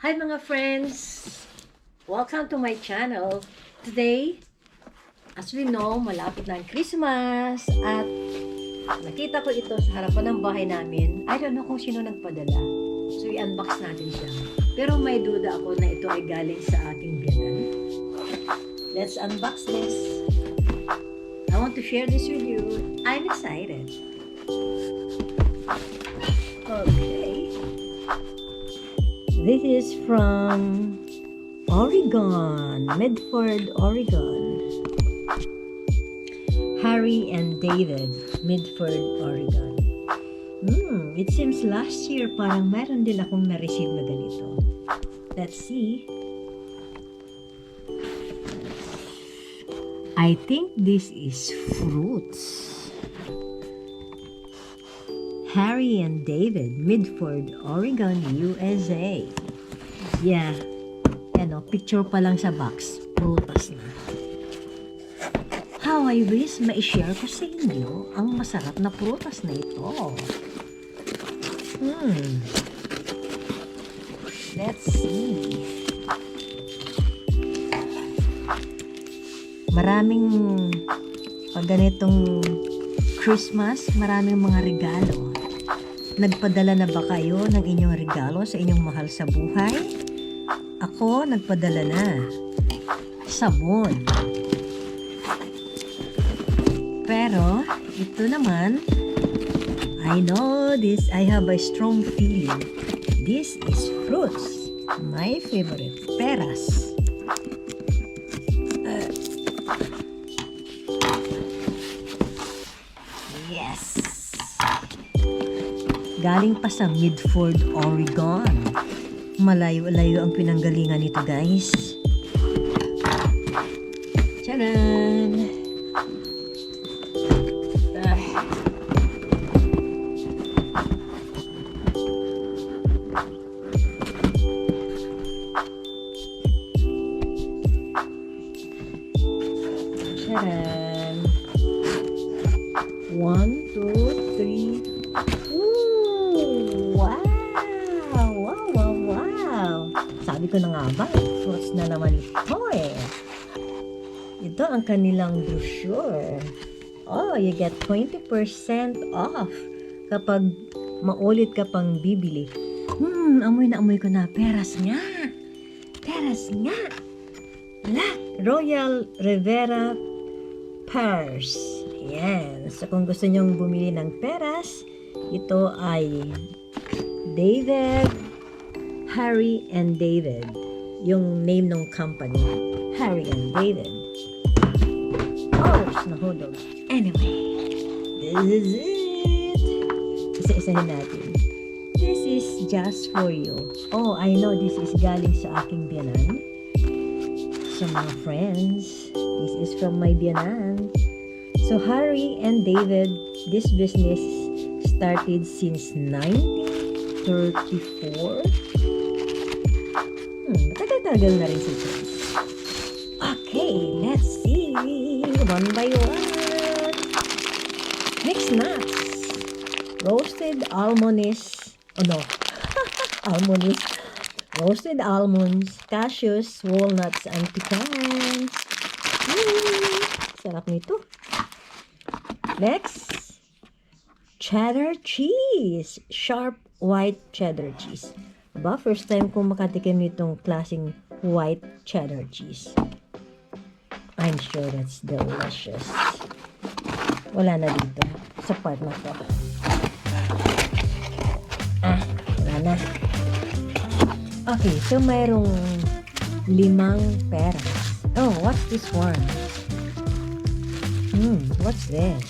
Hi mga friends! Welcome to my channel. Today, as we know, malapit na ang Christmas at nakita ko ito sa harapan ng bahay namin. I don't know kung sino nagpadala. So, i-unbox natin siya. Pero may duda ako na ito ay galing sa ating biyanan. Let's unbox this. I want to share this with you. I'm excited. Okay. This is from Oregon, Medford, Oregon. Harry and David, Medford, Oregon. It seems last year parang meron din akong na-receive na ganito. Let's see. I think this is fruits. Harry and David, Medford, Oregon, USA. Yeah. Ano, picture pa lang sa box. Prutas na. How I wish ma-share ko sa inyo ang masarap na prutas na ito. Let's see. Maraming pag ganitong Christmas, maraming mga regalo. Nagpadala na ba kayo ng inyong regalo sa inyong mahal sa buhay? Ako, nagpadala na. Sabon. Pero, ito naman, I know this, I have a strong feeling. This is fruits. My favorite, peras. Yes. Galing pa sa Medford, Oregon. Malayo-layo ang pinanggalingan nito, guys. Tcharan! Tcharan! 1, 2, 3. Wow! Sabi ko na nga ba, fruits na naman ito eh. Ito ang kanilang brochure. Oh, you get 20% off kapag maulit ka pang bibili. Amoy na amoy ko na. Peras nga. Peras nga. Royal Rivera Pears. Yan. So, kung gusto nyong bumili ng peras, ito ay David, Harry and David. Yung name ng company. Harry and David. Oh, nahulog. Anyway, this is it. Isa-isahin natin. This is just for you. Oh, I know this is galing sa aking biyanan. Sa mga friends. This is from my biyanan. So, Harry and David, this business started since 1934. Matagal-tagal na rin si Pears. Okay, let's see. One by one. Mixed nuts. Roasted almonds. Oh no. Almonds. Roasted almonds, cashews, walnuts, and pecans. Sarap nito. Next, cheddar cheese. Sharp white cheddar cheese. Ba, first time kong makatikim nitong klaseng white cheddar cheese. I'm sure that's delicious. Wala na dito. Sa part na to. Wala na. Okay, so mayroong 5 peras. Oh, what's this one? What's this?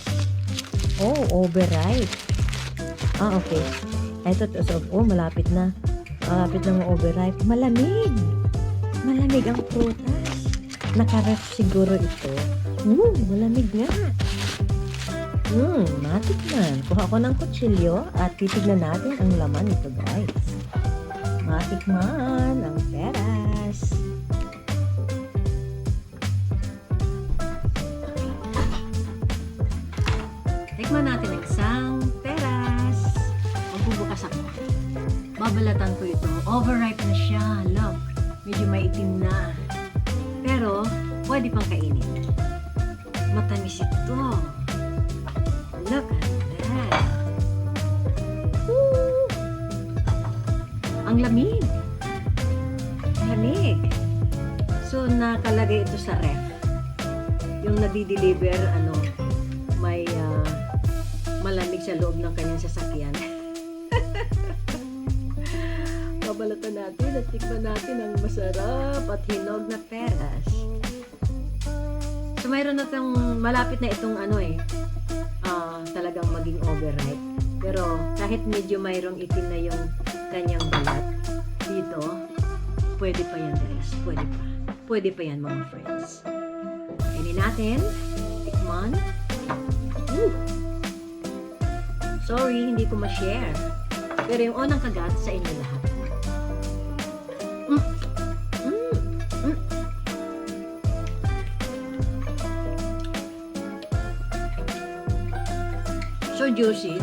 Oh, overripe. Okay. Ito, malapit na. Malapit na overripe. Malamig. Malamig ang prutas. Nakaref siguro ito. Malamig nga. Matikman. Kuha ko ng kutsilyo at titignan natin ang laman nito, guys. Matikman ang peras. Tikman natin ang isang peras. Magbubukas ako. Nabalatan ko ito. Overripe na siya. Look, medyo maitim na. Pero, pwede pang kainin. Matamis ito. Look at that. Woo! Ang lamig. Lamig. So, nakalagay ito sa ref. Yung nadi-deliver, may malamig sa loob ng kanyang sasakyan. Babalatan natin at tikman natin ang masarap at hinog na peras. So, mayroon na itong, malapit na itong talagang maging overripe. Pero, kahit medyo mayroong itim na yung kanyang balat, dito, pwede pa yan guys. Pwede pa. Pwede pa yan mga friends. Kainin natin. Tikman. Woo! Sorry, hindi ko ma-share. Pero yung unang kagat sa inyo lahat. So juicy.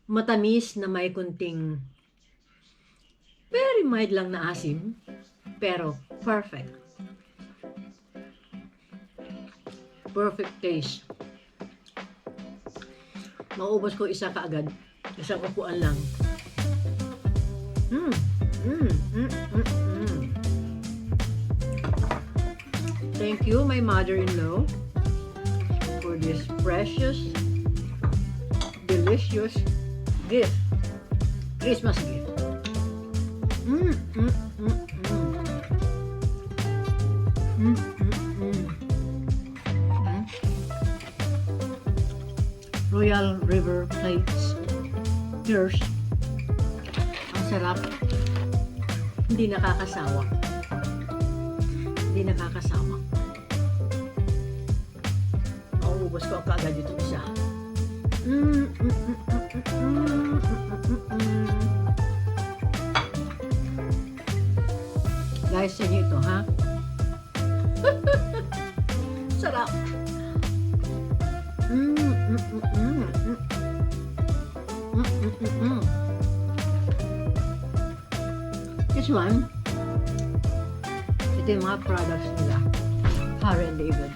Matamis na may kunting very mild lang na asim. Pero perfect. Perfect taste. Maubos ko isa kaagad. Isang upuan lang. Thank you, my mother-in-law, for this precious, delicious gift. Christmas gift. Royal River Plates. Pears. Ang sarap. Hindi nakakasawa. Hindi nakakasawa. Mauubos ko ang kaagad dito isa. Guys, sa inyo ito, ha? Sarap. This one, ito yung mga products nila, Harry and David.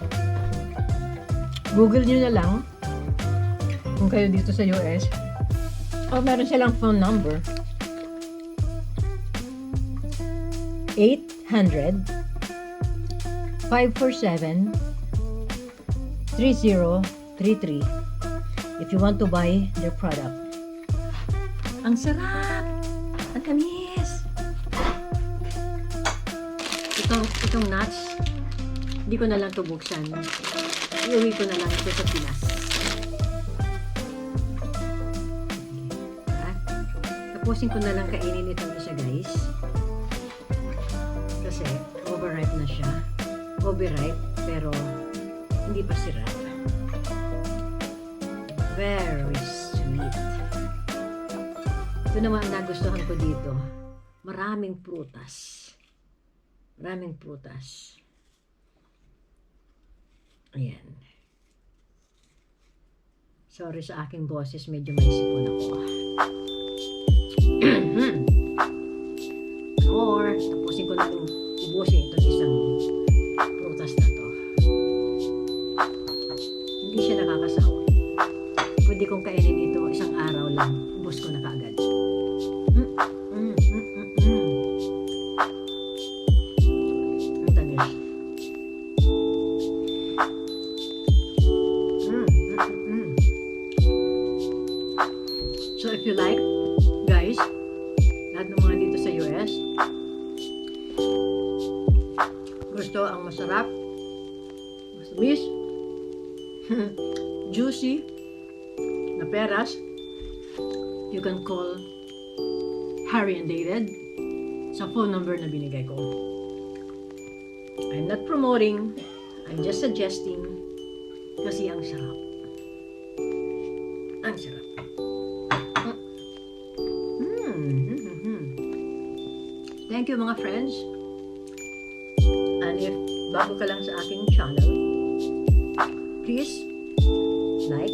Google nyo na lang kung kayo dito sa US. O meron silang phone number. 800-547-3033 if you want to buy their product. Ang sarap! Ang tamis! Itong nuts, hindi ko na lang ito buksan. Iuwi ko na lang ito sa Pinas. Tapusin ko na lang kainin itong isa guys. Kasi overripe na siya. Overripe, pero hindi pa sira. Very sweet. Ito naman ang nagustuhan ko dito. Maraming prutas. Maraming prutas. Ayan. Sorry sa aking boses, medyo may sipon ako. Or, tapusin ko lang ubusin itong isang prutas na to. Hindi siya nakakasawa. Pwede kong kainin ito isang araw lang. Ubus ko na kaagad. So if you like, guys, lahat ng mga dito sa US, gusto ang masarap, matamis, juicy, na peras, you can call Harry and David sa phone number na binigay ko. I'm not promoting, I'm just suggesting kasi ang sarap. Ang sarap. Thank you mga friends. And if bago ka lang sa aking channel, please like,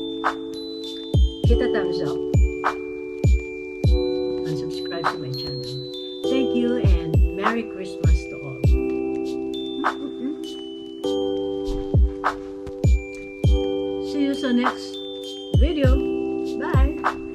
hit a thumbs up, subscribe to my channel. Thank you and Merry Christmas to all. See you sa next video. Bye!